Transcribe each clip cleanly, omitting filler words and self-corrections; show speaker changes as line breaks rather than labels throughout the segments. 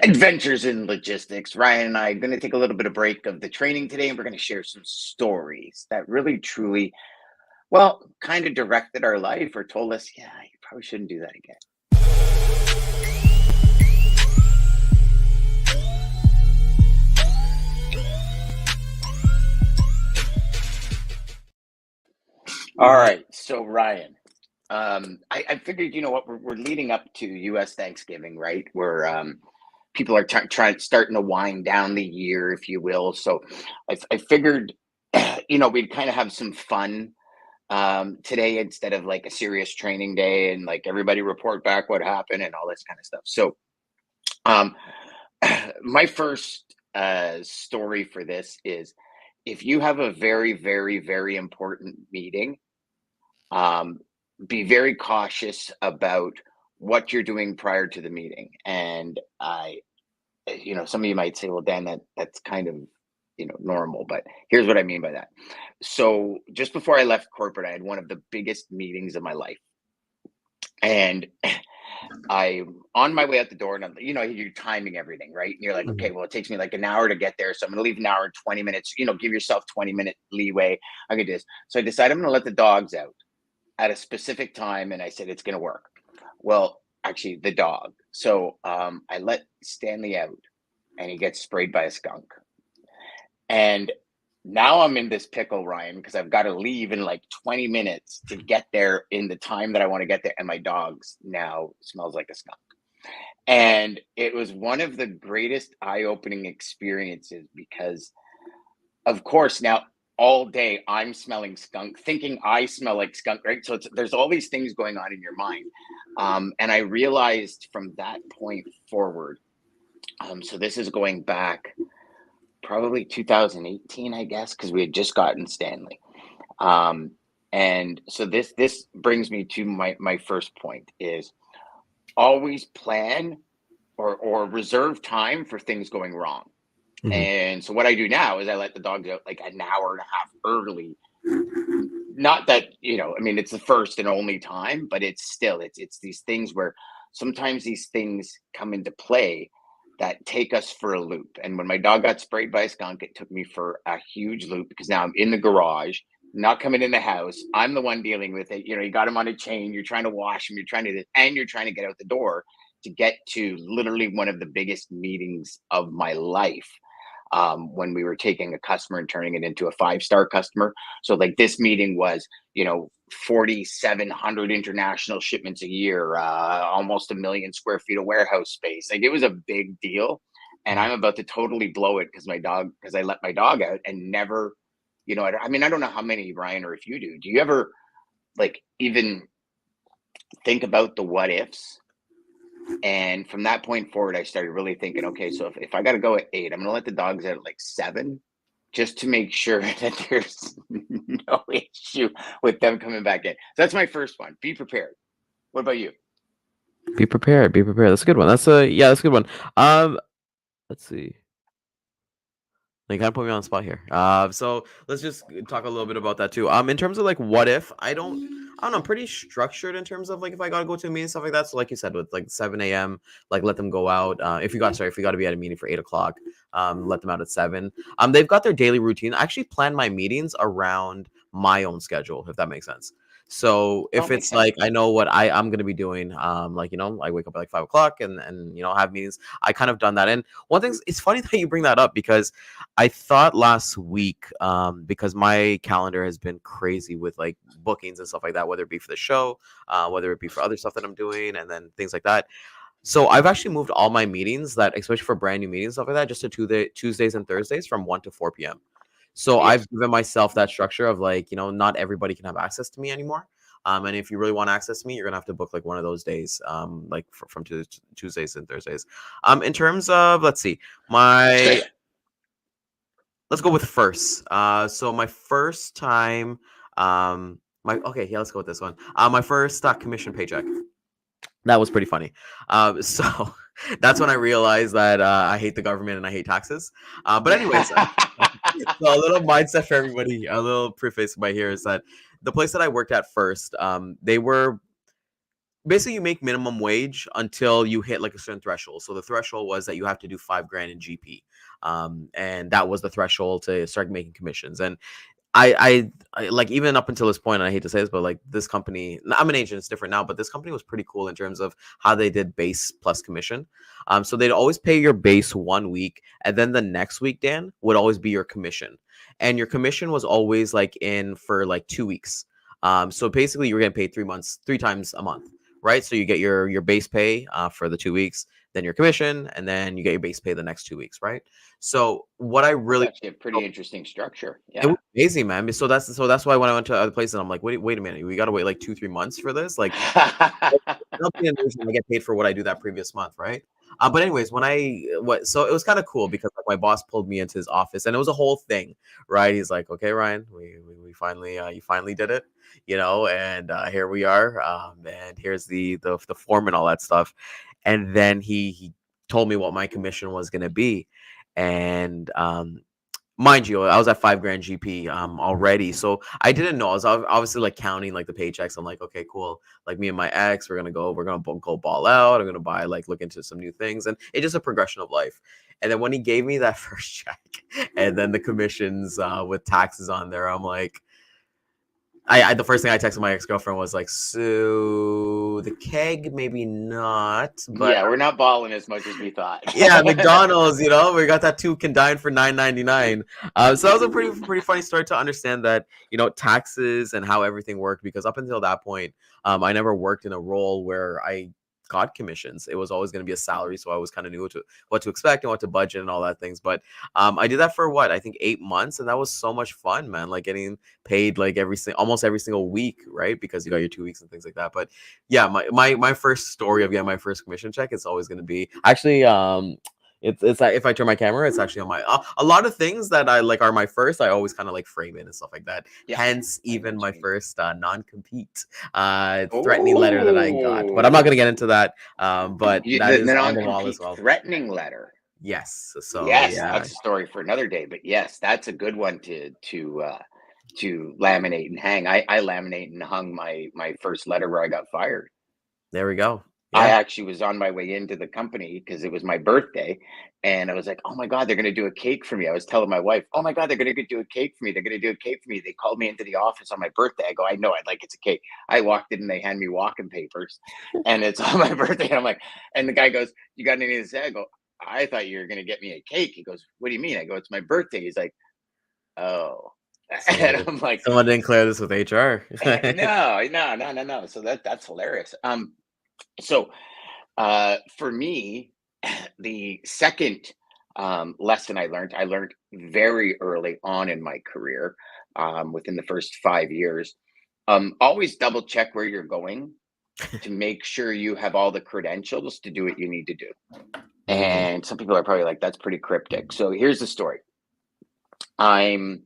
Adventures in Logistics. Ryan and I are going to take a little bit of break of the training today, and we're going to share some stories that really, truly, well, kind of directed our life or told us, yeah, you probably shouldn't do that again. All right, so Ryan, I figured, you know what, we're leading up to U.S. Thanksgiving, right? Where people are starting to wind down the year, if you will. So I figured, we'd kind of have some fun today instead of like a serious training day and like everybody report back what happened and all this kind of stuff. So um, my first story for this is if you have a very, very, very important meeting, um, be very cautious about what you're doing prior to the meeting. And some of you might say, well, Dan, that's kind of, normal, but here's what I mean by that. So just before I left corporate, I had one of the biggest meetings of my life. And I'm on my way out the door and you're timing everything, right? And you're like,
Mhm.
okay, well, it takes me like an hour to get there. So I'm going to leave an hour and 20 minutes, give yourself 20-minute leeway. I could do this. So I decided I'm going to let the dogs out at a specific time. And I said, it's going to work. Well, actually the dog. So I let Stanley out and he gets sprayed by a skunk. And now I'm in this pickle, Ryan, because I've got to leave in like 20 minutes to get there in the time that I want to get there. And my dog's now smells like a skunk. And it was one of the greatest eye-opening experiences because, of course, now all day I'm smelling skunk, thinking I smell like skunk, right? So there's all these things going on in your mind. And I realized from that point forward, so this is going back probably 2018, I guess, because we had just gotten Stanley. And so this brings me to my first point is always plan or reserve time for things going wrong.
Mhm.
And so what I do now is I let the dogs out like an hour and a half early. Not that, it's the first and only time, but it's still it's these things where sometimes these things come into play that take us for a loop. And when my dog got sprayed by a skunk, it took me for a huge loop because now I'm in the garage, not coming in the house. I'm the one dealing with it. You got him on a chain, you're trying to wash him, and you're trying to get out the door to get to literally one of the biggest meetings of my life. When we were taking a customer and turning it into a 5-star customer. So like this meeting was, 4,700 international shipments a year, almost 1 million square feet of warehouse space. Like it was a big deal. And I'm about to totally blow it because I let my dog out and never, I don't know how many, Ryan, or if you do. Do you ever like even think about the what ifs? And from that point forward, I started really thinking, okay, so if I got to go at 8, I'm going to let the dogs out at like 7, just to make sure that there's no issue with them coming back in. So that's my first one. Be prepared. What about you?
Be prepared. Be prepared. That's a good one. That's a good one. Let's see. Like, kind of put me on the spot here. So let's just talk a little bit about that too. In terms of like what if, I don't know, I'm pretty structured in terms of like if I gotta go to a meeting and stuff like that. So like you said, with like 7 a.m., like let them go out. If you got to be at a meeting for 8 o'clock, let them out at 7. They've got their daily routine. I actually plan my meetings around my own schedule, if that makes sense. So
Oh,
if
makes
it's
sense.
like I know what I'm gonna be doing, like I wake up at like 5 o'clock and have meetings. I kind of done that. And one thing, it's funny that you bring that up because I thought last week, because my calendar has been crazy with like bookings and stuff like that, whether it be for the show, whether it be for other stuff that I'm doing, and then things like that. So I've actually moved all my meetings, that especially for brand new meetings, stuff like that, just to Tuesdays and Thursdays from 1 to 4 p.m. So
Yes.
I've given myself that structure of like, not everybody can have access to me anymore. And if you really want access to me, you're gonna have to book like one of those days, like from Tuesdays and Thursdays. In terms of, let's see, my let's go with first. So my first time, let's go with this one. My first commission paycheck. That was pretty funny. So that's when I realized that I hate the government and I hate taxes. But anyways, so a little mindset for everybody. A little preface by here is that the place that I worked at first, they were basically you make minimum wage until you hit like a certain threshold. So the threshold was that you have to do 5 grand in GP, and that was the threshold to start making commissions. And I like, even up until this point, and I hate to say this, but like this company, I'm an agent, it's different now, but this company was pretty cool in terms of how they did base plus commission. So they'd always pay your base 1 week, and then the next week, Dan, would always be your commission, and your commission was always like in for like 2 weeks. So basically, you were getting paid 3 months, 3 times a month, right? So you get your base pay for the 2 weeks, then your commission, and then you get your base pay the next 2 weeks, right? So what I
That's
really
actually a pretty interesting structure.
it
Yeah.
was amazing, man. So that's why when I went to other places, I'm like, wait a minute, we gotta wait like 2-3 months for this. Like, I'll be an agent, I get paid for what I do that previous month, right? But anyways, so it was kind of cool because like my boss pulled me into his office, and it was a whole thing, right? He's like, okay, Ryan, we finally you finally did it, and here we are, and here's the form and all that stuff, and then he told me what my commission was gonna be, and mind you, I was at 5 grand GP already, so I didn't know. I was obviously like counting like the paychecks. I'm like, okay, cool. Like me and my ex, we're gonna go ball out. I'm gonna look into some new things, and it's just a progression of life. And then when he gave me that first check, and then the commissions with taxes on there, I'm like, the first thing I texted my ex girlfriend was like, so the keg maybe not, but
Yeah, we're not balling as much as we thought.
yeah, McDonald's, we got that 2 can dine for $9.99. So that was a pretty funny story to understand that, taxes and how everything worked, because up until that point, I never worked in a role where I got commissions. It was always going to be a salary, so I was kind of knew what to expect and what to budget and all that things. But I did that for what I think 8 months, and that was so much fun, man. Like getting paid like almost every single week, right? Because you got your 2 weeks and things like that. But yeah, my first story of getting my first commission check, it's always going to be actually it's like if I turn my camera, it's actually on my a lot of things that I like are my first. I always kind of like frame it and stuff like that.
Yeah,
Hence, even my
sweet.
first non-compete threatening letter that I got. But I'm not
Oh,
gonna get into that. But that
the
is on the wall as
non-compete
well.
threatening letter.
Yes. So
Yes,
yeah,
that's a story for another day. But yes, that's a good one to laminate and hang. I laminate and hung my first letter where I got fired.
there we go.
I
Yeah.
actually was on my way into the company because it was my birthday, and I was like, "Oh my god, they're gonna do a cake for me." I was telling my wife, "Oh my god, they're gonna do a cake for me. They're gonna do a cake for me." They called me into the office on my birthday. I go, "I know, I'd like it's a cake." I walked in and they hand me walking papers, and it's on my birthday. And I'm like, and the guy goes, "You got anything to say?" I go, "I thought you were gonna get me a cake." He goes, "What do you mean?" I go, "It's my birthday." He's like, "Oh," and I'm like,
Someone didn't clear this with HR.
"No, no, no, no, no." So that's hilarious. So for me, the second lesson I learned very early on in my career, within the first 5 years. Always double check where you're going to make sure you have all the credentials to do what you need to do.
Mhm.
And some people are probably like, that's pretty cryptic. So here's the story. I'm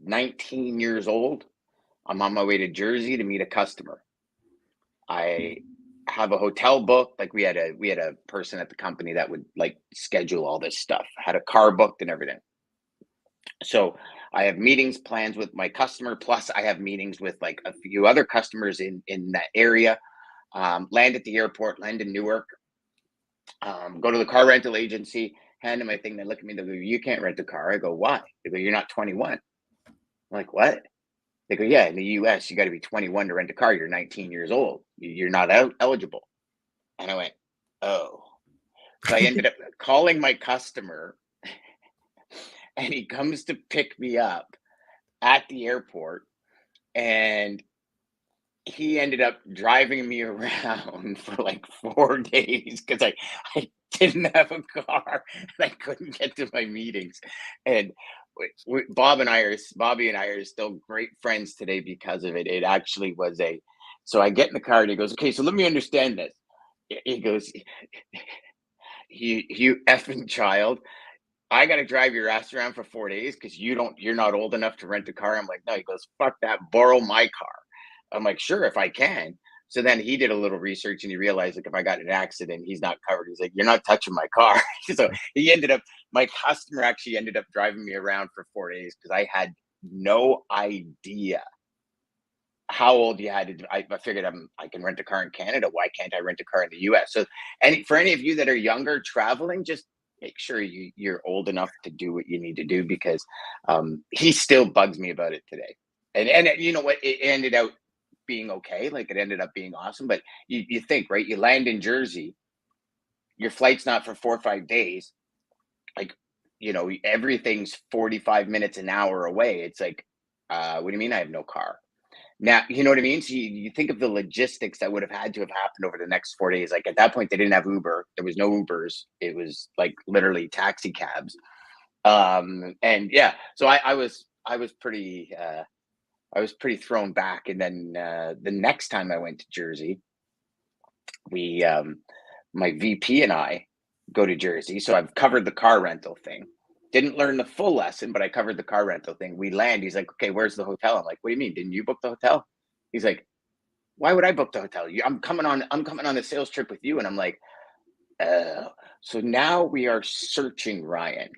19 years old. I'm on my way to Jersey to meet a customer. I have a hotel booked. Like we had a person at the company that would like schedule all this stuff. Had a car booked and everything. So I have meetings plans with my customer. Plus, I have meetings with like a few other customers in that area. Land at the airport. Land in Newark. Go to the car rental agency. Hand them my thing. They look at me. They go, "You can't rent a car." I go, "Why?" They go, "You're not 21." I'm like, "What?" They go, "Yeah, in the U.S., you got to be 21 to rent a car. You're 19 years old. You're not eligible." And I went, "Oh." So I ended up calling my customer, and he comes to pick me up at the airport, and he ended up driving me around for like 4 days because I didn't have a car and I couldn't get to my meetings. And Bobby and I are still great friends today because of it. It actually was a so I get in the car and he goes, "Okay, so let me understand this." He goes, "You effing child. I got to drive your ass around for 4 days because you're not old enough to rent a car." I'm like, "No." He goes, "Fuck that, borrow my car." I'm like, "Sure, if I can." So then he did a little research and he realized like if I got in an accident, he's not covered. He's like, "You're not touching my car." So my customer actually ended up driving me around for 4 days because I had no idea how old you had to. I figured I can rent a car in Canada. Why can't I rent a car in the U.S.? So, for any of you that are younger traveling, just make sure you're old enough to do what you need to do, because he still bugs me about it today. And you know what? It ended out being okay. Like, it ended up being awesome. But you think, right? You land in Jersey, your flight's not for 4 or 5 days. Like, everything's 45 minutes an hour away. It's like, what do you mean I have no car? Now, you know what I mean? So you think of the logistics that would have had to have happened over the next 4 days. Like, at that point, they didn't have Uber. There was no Ubers. It was like literally taxi cabs. And yeah, so I was pretty thrown back. And then the next time I went to Jersey, we my VP and I go to Jersey. So I've covered the car rental thing. Didn't learn the full lesson, but I covered the car rental thing. We land. He's like, "Okay, where's the hotel?" I'm like, "What do you mean? Didn't you book the hotel?" He's like, "Why would I book the hotel? I'm coming on a sales trip with you." And I'm like, "Oh." So now we are searching, Ryan,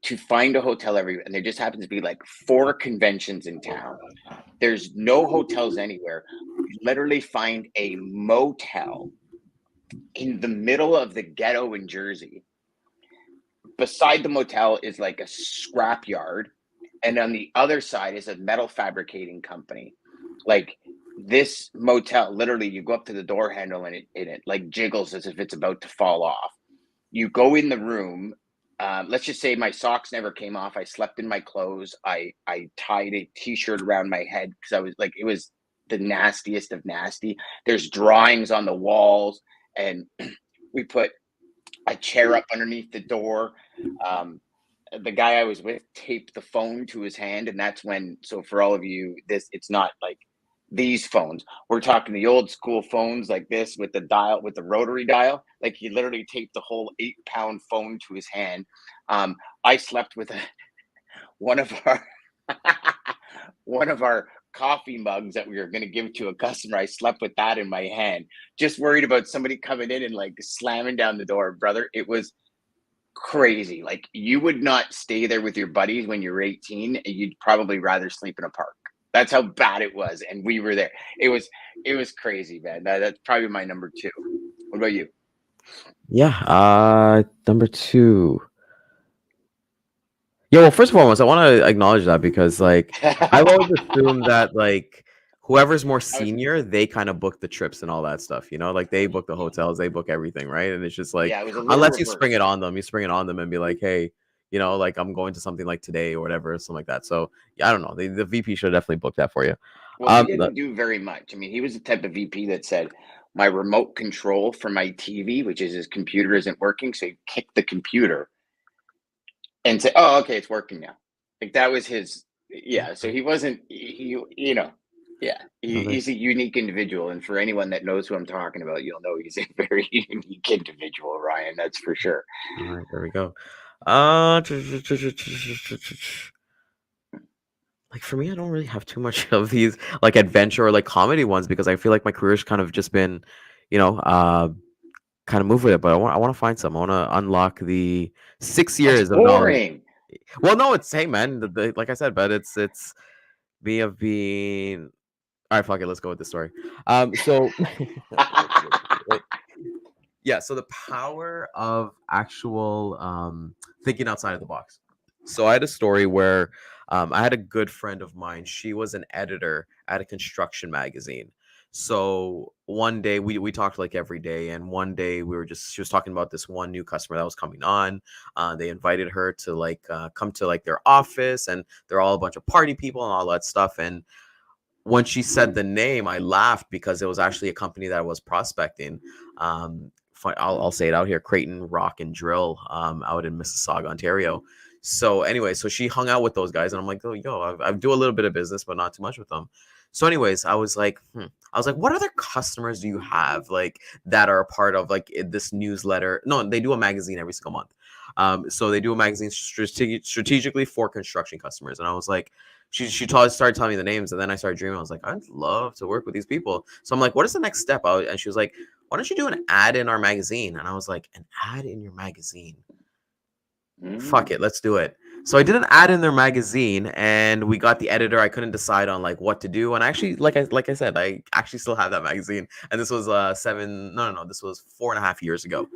to find a hotel everywhere. And there just happens to be like 4 conventions in town. There's no hotels anywhere. We literally find a motel in the middle of the ghetto in Jersey. Beside the motel is like a scrap yard, and on the other side is a metal fabricating company. Like, this motel, literally, you go up to the door handle and it like jiggles as if it's about to fall off. You go in the room. Let's just say my socks never came off. I slept in my clothes. I tied a t-shirt around my head because I was like, it was the nastiest of nasty. There's drawings on the walls, and we put a chair up underneath the door. Um, the guy I was with taped the phone to his hand, and that's when. So for all of you, it's not like these phones. We're talking the old school phones like this with the dial, with the rotary dial. Like, he literally taped the whole 8-pound phone to his hand. I slept with one of our one of our coffee mugs that we were going to give to a customer. I slept with that in my hand, just worried about somebody coming in and like slamming down the door. Brother, it was crazy. Like, you would not stay there with your buddies when you're 18. You'd probably rather sleep in a park. That's how bad it was. And we were there. It was crazy, man. That's probably my number 2. What about you?
Yeah, number 2. Yeah, well, first and foremost, I want to acknowledge that because, like, I've always assumed that, like, whoever's more
I was,
senior, they kind of book the trips and all that stuff, like, they book the hotels, they book everything, right? And it's just like,
yeah, it was a little
unless you spring
reverse.
it on them, you spring it on them and be like, hey, like, I'm going to something like today or whatever, something like that. So, yeah, I don't know. The VP should definitely book that for you.
Well, he didn't do very much. I mean, he was the type of VP that said, my remote control for my TV, which is his computer, isn't working. So he kicked the computer and said, "Oh, okay, it's working now." Like, that was his. Yeah. So he wasn't. Yeah. He's a unique individual, and for anyone that knows who I'm talking about, you'll know he's a very unique individual, Ryan. That's for sure.
All right, there we go. Like, for me, I don't really have too much of these like adventure or like comedy ones because I feel like my career's kind of just been, kind of move with it. But I want to find some. I want to unlock the 6 years
That's
of knowledge.
boring.
Well, no, it's hey man, like I said, but it's me of being. All right, fuck it. Let's go with the story. So wait. Yeah, so the power of actual thinking outside of the box. So I had a story where I had a good friend of mine. She was an editor at a construction magazine. So one day we talked like every day, and one day she was talking about this one new customer that was coming on. They invited her to like come to like their office, and they're all a bunch of party people and all that stuff. And when she said the name, I laughed because it was actually a company that I was prospecting. I'll say it out here, Creighton Rock and Drill, out in Mississauga, Ontario. So anyway, so she hung out with those guys, and I'm like, oh, yo, I do a little bit of business, but not too much with them. So anyways, I was like, what other customers do you have like that are a part of like this newsletter? No, they do a magazine every single month. So they do a magazine strategically for construction customers. And I was like, started telling me the names, and then I started dreaming. I was like, I'd love to work with these people. So I'm like, what is the next step? And she was like, why don't you do an ad in our magazine? And I was like, an ad in your magazine? Fuck it, let's do it. So I did an ad in their magazine, and we got the editor. I couldn't decide on like what to do, and actually, like I said, I actually still have that magazine. And this was this was 4.5 years ago.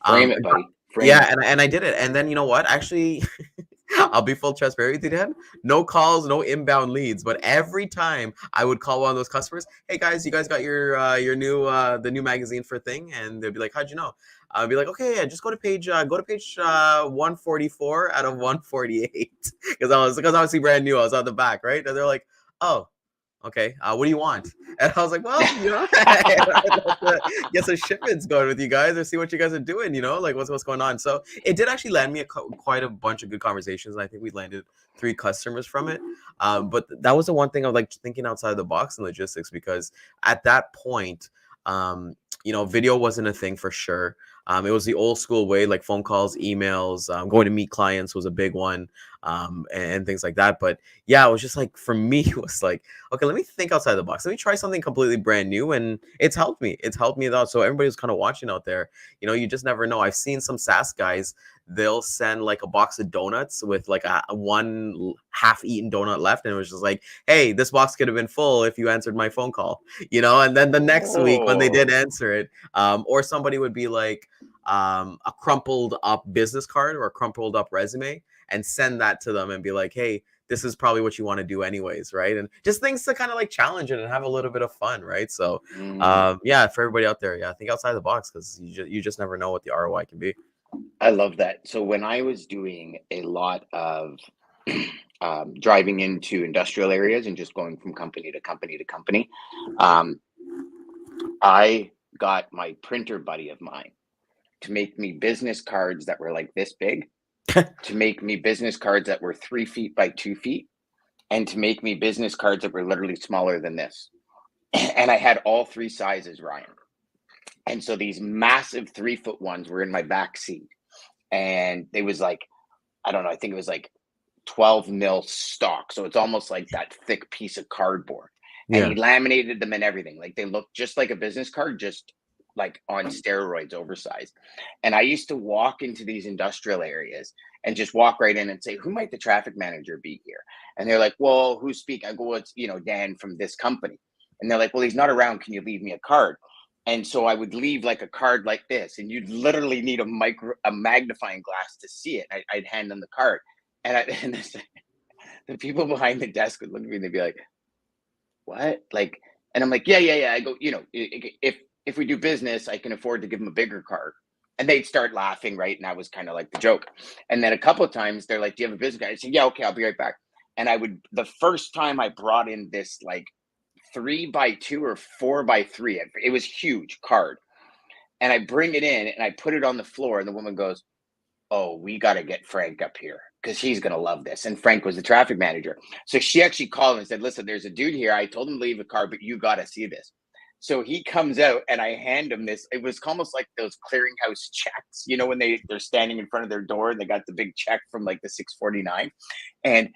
Frame it,
And
buddy. Frame
yeah,
it.
and I did it. And then you know what? Actually, I'll be full transparent with you, Dan. No calls, no inbound leads. But every time I would call one of those customers, hey guys, you guys got your new the new magazine for thing, and they'd be like, how'd you know? I'd be like, okay, yeah, just go to page 144 out of 148 because I was brand new. I was on the back, right? And they're like, oh, okay, what do you want? And I was like, well, I'd love to get some shipments going with you guys or see what you guys are doing, like what's going on. So it did actually land me quite a bunch of good conversations. And I think we landed 3 customers from it. But that was the one thing of like thinking outside the box in logistics, because at that point, video wasn't a thing for sure. It was the old school way, like phone calls, emails, going to meet clients was a big one, and things like that. But yeah, it was just like, for me, it was like, okay, let me think outside the box. Let me try something completely brand new. And it's helped me. It's helped me a lot. So everybody who's kind of watching out there, you just never know. I've seen some SaaS guys, they'll send like a box of donuts with like a one half-eaten donut left. And it was just like, hey, this box could have been full if you answered my phone call, and then the next week when they did
Oh.
answer it, or somebody would be like, a crumpled up business card or a crumpled up resume, and send that to them and be like, hey, this is probably what you want to do anyways, right? And just things to kind of like challenge it and have a little bit of fun, right? So yeah, for everybody out there, yeah, think outside the box, because you just never know what the ROI can be.
I love that. So when I was doing a lot of driving into industrial areas and just going from company to company to company, um, I got my printer buddy of mine to make me business cards that were like this big, to make me business cards that were 3 feet by 2 feet, and to make me business cards that were literally smaller than this. And I had all 3 sizes, Ryan. And so these massive 3 foot ones were in my back seat. And it was like, I don't know, I think it was like 12 mil stock. So it's almost like that thick piece of cardboard. And
Yeah.
he laminated them and everything. Like they looked just like a business card, just like on steroids, oversized. And I used to walk into these industrial areas and just walk right in and say, who might the traffic manager be here? And they're like, well, who's speaking? I go, well, it's, Dan from this company. And they're like, well, he's not around. Can you leave me a card? And so I would leave like a card like this, and you'd literally need a magnifying glass to see it. I'd hand them the card, and, and the people behind the desk would look at me and they'd be like, "What?" Like, and I'm like, "Yeah, yeah, yeah." I go, if we do business, I can afford to give them a bigger card, and they'd start laughing, right? And that was kind of like the joke. And then a couple of times they're like, "Do you have a business card?" I said, "Yeah, okay, I'll be right back." And the first time I brought in this like 3 by 2 or 4 by 3, it was huge card, and I bring it in and I put it on the floor, and the woman goes, "Oh, we got to get Frank up here because he's going to love this." And Frank was the traffic manager. So she actually called and said, "Listen, there's a dude here. I told him to leave a car, but you got to see this." So he comes out and I hand him this. It was almost like those clearinghouse checks, when they're standing in front of their door and they got the big check from like the 649. And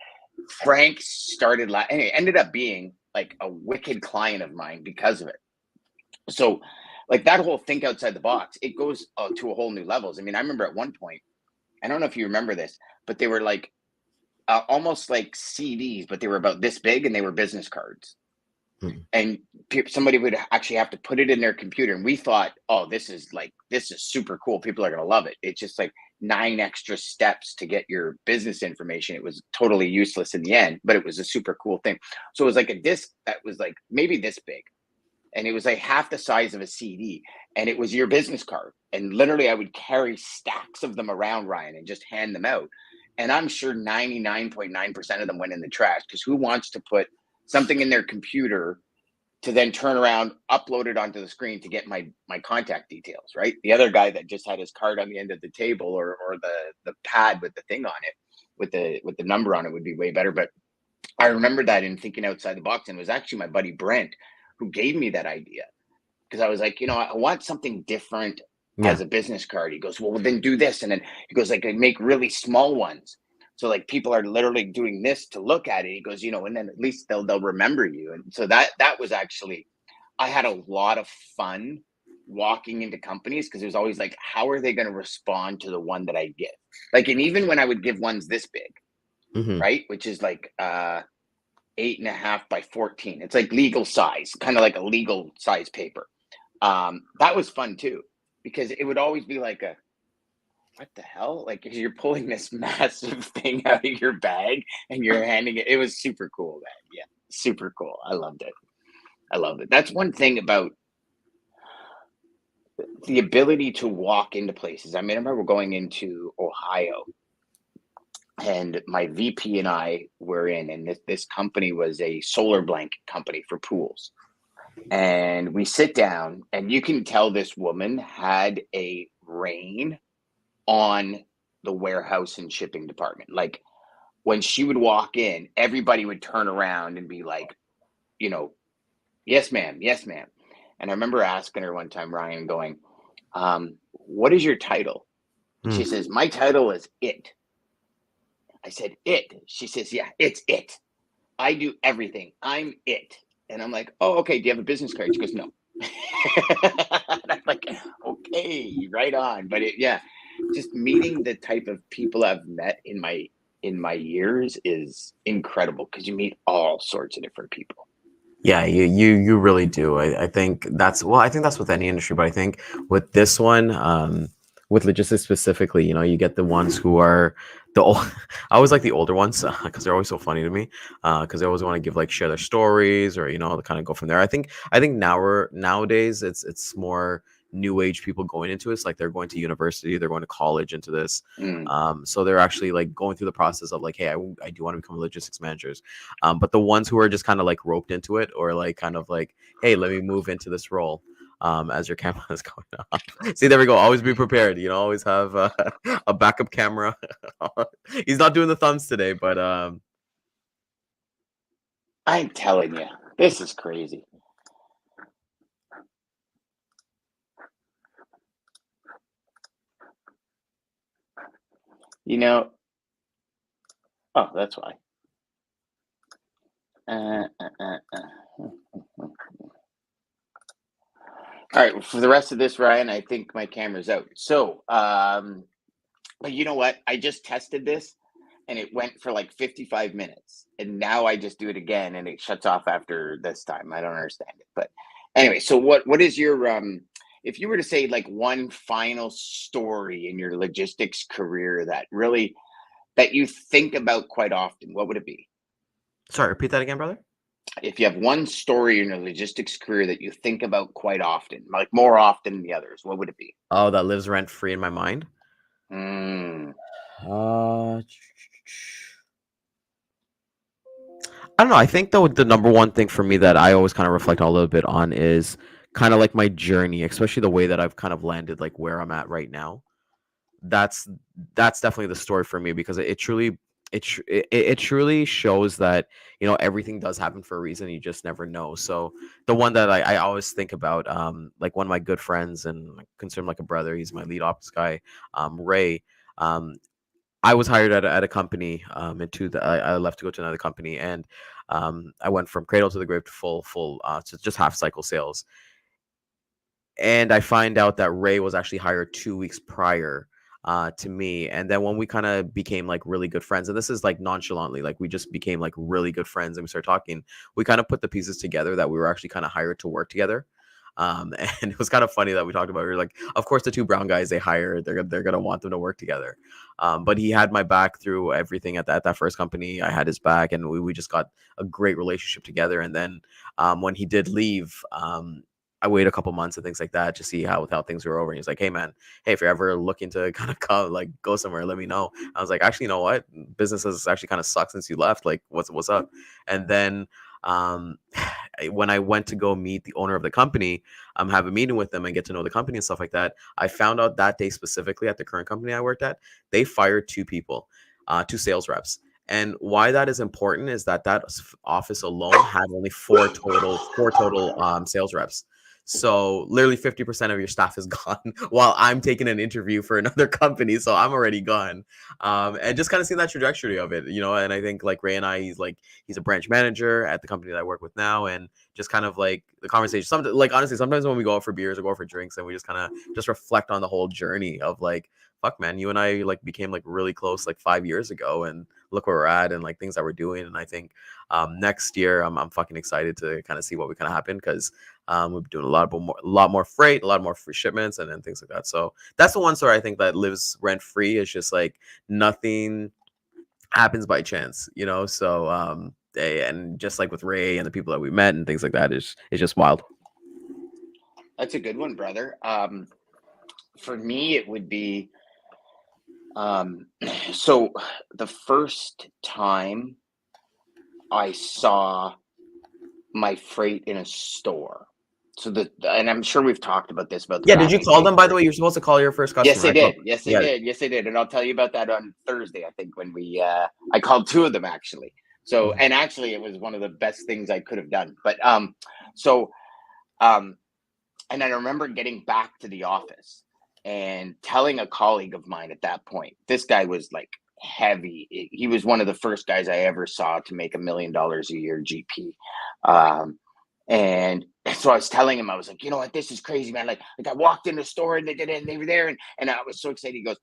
Frank started laughing. And it ended up being like a wicked client of mine because of it. So like that whole think outside the box, it goes to a whole new levels. I mean, I remember at one point, I don't know if you remember this, but they were like almost like CDs, but they were about this big and they were business cards.
Hmm.
And somebody would actually have to put it in their computer. And we thought, oh, this is super cool. People are going to love it. It's just like 9 extra steps to get your business information. It was totally useless in the end, but it was a super cool thing. So it was like a disc that was like maybe this big. And it was like half the size of a CD, and it was your business card. And literally, I would carry stacks of them around, Ryan, and just hand them out. And I'm sure 99.9% of them went in the trash, because who wants to put something in their computer to then turn around, upload it onto the screen to get my contact details, right? The other guy that just had his card on the end of the table, or the pad with the thing on it, with the number on it, would be way better. But I remember that in thinking outside the box, and it was actually my buddy Brent who gave me that idea, because I was like, I want something different
Yeah.
as a business card. He goes, well, then do this. And then he goes, like, I make really small ones. So like people are literally doing this to look at it. He goes, and then at least they'll remember you. And so that was actually, I had a lot of fun walking into companies, because it was always like, how are they going to respond to the one that I give? Like, and even when I would give ones this big,
Hmm.
right? Which is like 8.5 by 14. It's like legal size, kind of like a legal size paper. That was fun too, because it would always be like a what the hell? Like you're pulling this massive thing out of your bag and you're handing it. It was super cool, man. Yeah, super cool. I loved it. I loved it. That's one thing about the ability to walk into places. I mean, I remember going into Ohio, and my VP and I were in, and this company was a solar blanket company for pools. And we sit down, and you can tell this woman had a reign on the warehouse and shipping department. Like when she would walk in, everybody would turn around and be like, you know, yes, ma'am, yes, ma'am. And I remember asking her one time, Ryan, going, what is your title? And she says, my title is it. I said, it. She says, yeah, it's it. I do everything. I'm it. And I'm like, oh, okay. Do you have a business card? She goes, no. And I'm like, okay, right on. But yeah, just meeting the type of people I've met in my years is incredible because you meet all sorts of different people.
Yeah, you really do. I think that's well, I think that's with any industry, but I think with this one, with logistics specifically, you get the ones who are the old, I always like the older ones because they're always so funny to me. Because they always want to give like share their stories or to kind of go from there. I think nowadays it's more new age people going into it. It's like they're going to university, they're going to college into this.
Mm.
So they're actually like going through the process of like, hey, I do want to become logistics managers. But the ones who are just kind of like roped into it or like kind of like, hey, let me move into this role as your camera is going off. See, there we go. Always be prepared. Always have a backup camera. He's not doing the thumbs today, but
I'm telling you, this is crazy. You know, oh, that's why. All right, for the rest of this, Ryan, I think my camera's out. So, but you know what? I just tested this and it went for like 55 minutes. And now I just do it again and it shuts off after this time. I don't understand it. But anyway, so what is your if you were to say like one final story in your logistics career that really that you think about quite often, what would it be?
sorry, repeat that again, brother.
If you have one story in your logistics career that you think about quite often, like more often than the others, what would it be?
Oh, that lives rent free in my mind.
Mm,
Uh, I don't know. I think though the number one thing for me that I always kind of reflect a little bit on is kind of like my journey, especially the way that I've kind of landed like where I'm at right now. That's that's definitely the story for me because it truly it truly shows that everything does happen for a reason. You just never know. So the one that I always think about, like one of my good friends and I consider him like a brother. He's my lead ops guy, Ray. Um, I was hired at a company, I left to go to another company, and I went from cradle to the grave to full to just half cycle sales. And I find out that Ray was actually hired 2 weeks prior to me. And then when we kind of became like really good friends, and this is like nonchalantly, like we just became like really good friends and we started talking, we kind of put the pieces together that we were actually kind of hired to work together. And it was kind of funny that we talked about. We were like, of course, the two brown guys they hire, they're gonna want them to work together. But he had my back through everything at that first company. I had his back, and we just got a great relationship together. And then when he did leave, I waited a couple months and things like that to see how things were over. And he's like, "Hey man, hey, if you're ever looking to kind of go somewhere, let me know." I was like, "Actually, you know what? Business has actually kind of sucked since you left. Like, what's up?" And then um, when I went to go meet the owner of the company, have a meeting with them and get to know the company and stuff like that, I found out that day specifically at the current company I worked at, they fired two people, two sales reps. And why that is important is that office alone had only four total sales reps. So literally 50% of your staff is gone while I'm taking an interview for another company. So I'm already gone. And just kind of seeing that trajectory of it, and I think like Ray and I, he's a branch manager at the company that I work with now. And just kind of like the conversation, something like honestly, sometimes when we go out for beers or go out for drinks and we just kind of just reflect on the whole journey of like, fuck man, you and I like became like really close like 5 years ago. And look where we're at and like things that we're doing. And I think next year I'm fucking excited to kind of see what we kind of happen, because we'll be doing a lot more freight, a lot more free shipments, and things like that. So that's the one store I think that lives rent free. It's just like nothing happens by chance, you know. So and just like with Ray and the people that we met and things like that, it's just wild.
That's a good one, brother. For me, it would be so the first time I saw my freight in a store. So and I'm sure we've talked about this about the
Yeah, did you
graphic
call them, by the
paper.
way? You're supposed to call your first
Yes,
customer.
I
I called.
did. Yes, I
Yeah.
did. Yes, I did. And I'll tell you about that on Thursday, I think, when I called two of them actually. So,
Mhm.
and actually it was one of the best things I could have done. But so um and I remember getting back to the office and telling a colleague of mine at that point, this guy was like heavy. He was one of the first guys I ever saw to make $1 million a year GP. Um, and so I was telling him, I was like, you know what, this is crazy, man. Like I walked in the store and they did it and they were there. And I was so excited. He goes,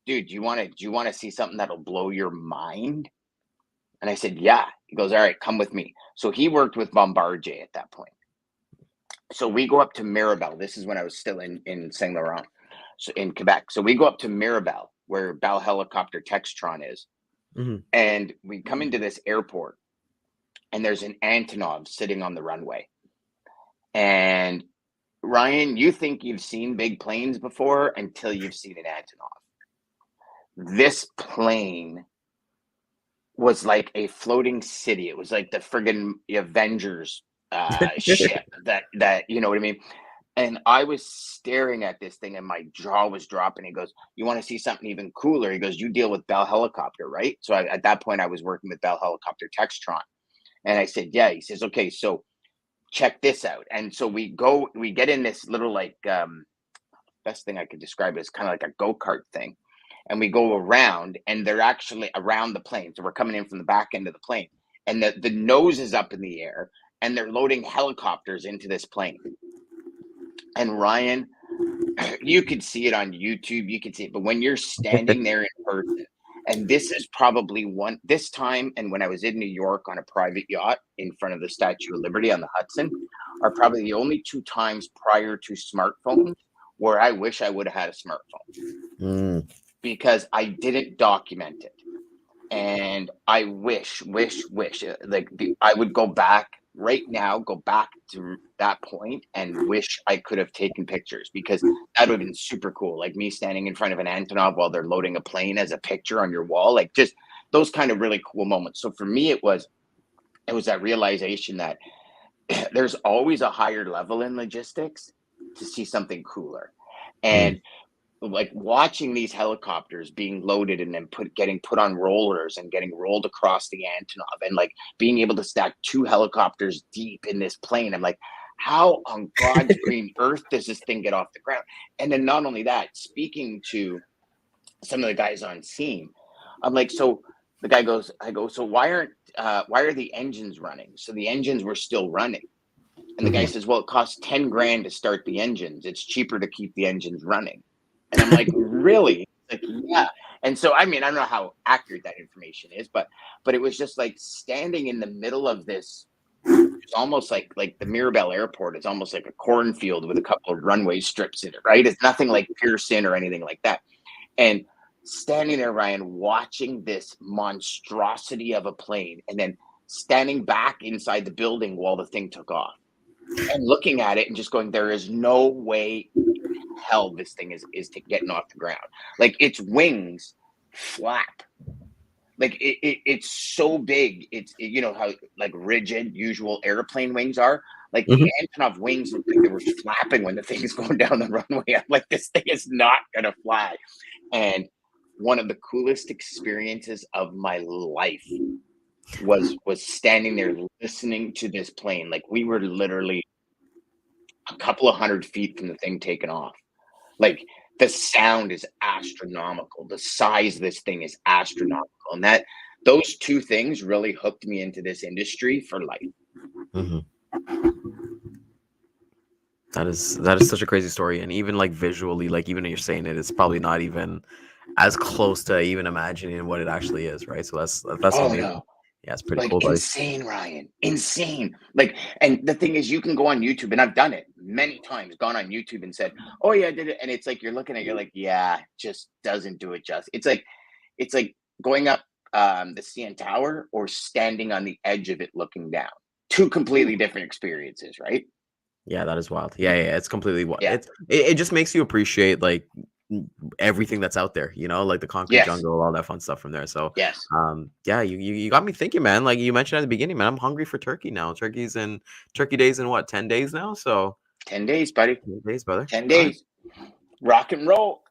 dude, do you want to see something that'll blow your mind? And I said, yeah. He goes, all right, come with me. So he worked with Bombardier at that point. So we go up to Mirabel. This is when I was still in Saint Laurent, so in Quebec. So we go up to Mirabel, where Bell Helicopter Textron is,
Mhm.
and we come into this airport, and there's an Antonov sitting on the runway. And Ryan, you think you've seen big planes before until you've seen an Antonov. This plane was like a floating city. It was like the friggin' Avengers ship that you know what I mean. And I was staring at this thing and my jaw was dropping. He goes, you want to see something even cooler? He goes, you deal with Bell Helicopter, right? So at that point, I was working with Bell Helicopter Textron. And I said, yeah. He says, okay, so check this out. And so we get in this little like, best thing I could describe it is kind of like a go-kart thing. And we go around and they're actually around the plane. So we're coming in from the back end of the plane and the nose is up in the air and they're loading helicopters into this plane. And Ryan, you could see it on YouTube, you could see it, but when you're standing there in person, and this is probably this time, and when I was in New York on a private yacht in front of the Statue of Liberty on the Hudson, are probably the only two times prior to smartphones where I wish I would have had a smartphone because I didn't document it. And I wish, I would go back right now, go back to that point and wish I could have taken pictures because that would have been super cool. Like me standing in front of an Antonov while they're loading a plane as a picture on your wall, like just those kind of really cool moments. So for me, it was that realization that there's always a higher level in logistics to see something cooler. And like watching these helicopters being loaded and then getting put on rollers and getting rolled across the Antonov and like being able to stack two helicopters deep in this plane. I'm like, how on God's green earth does this thing get off the ground? And then not only that, speaking to some of the guys on scene, I'm like, so the guy goes, I go, so why are the engines running? So the engines were still running. And the guy says, well, it costs 10 grand to start the engines. It's cheaper to keep the engines running. And I'm like, really? Like, yeah. And so, I mean, I don't know how accurate that information is, but it was just like standing in the middle of this. It's almost like the Mirabel Airport. It's almost like a cornfield with a couple of runway strips in it, right? It's nothing like Pearson or anything like that. And standing there, Ryan, watching this monstrosity of a plane and then standing back inside the building while the thing took off and looking at it and just going, there is no way in hell this thing is getting off the ground. Like its wings flap. Like it's so big. You know how like rigid usual airplane wings are. Like the Antonov wings look like they were flapping when the thing is going down the runway. I'm like, this thing is not gonna fly. And one of the coolest experiences of my life was standing there listening to this plane. Like we were literally a couple of 100 feet from the thing taking off. Like the sound is astronomical. The size of this thing is astronomical. And those two things really hooked me into this industry for life.
That is such a crazy story. And even like visually, like even when you're saying it, it's probably not even as close to even imagining what it actually is, right? So that's
Oh
amazing.
no.
Yeah, it's pretty
Like
cool, buddy.
insane, Ryan. Insane. Like, and the thing is, you can go on YouTube, and I've done it many times, gone on YouTube and said, "Oh yeah, I did it," and it's like you're looking at, you're like, "Yeah, just doesn't do it justice." It's like going up the CN Tower or standing on the edge of it looking down. Two completely different experiences, right?
Yeah, that is wild. Yeah, yeah, it's completely wild.
Yeah.
It just makes you appreciate like everything that's out there, you know, like the concrete
Yes.
jungle, all that fun stuff from there. So,
Yes.
yeah, you got me thinking, man. Like you mentioned at the beginning, man, I'm hungry for turkey now. Turkey days in what, 10 days now? So
10 days, buddy.
10 days, brother.
10
All right.
days. Rock and roll.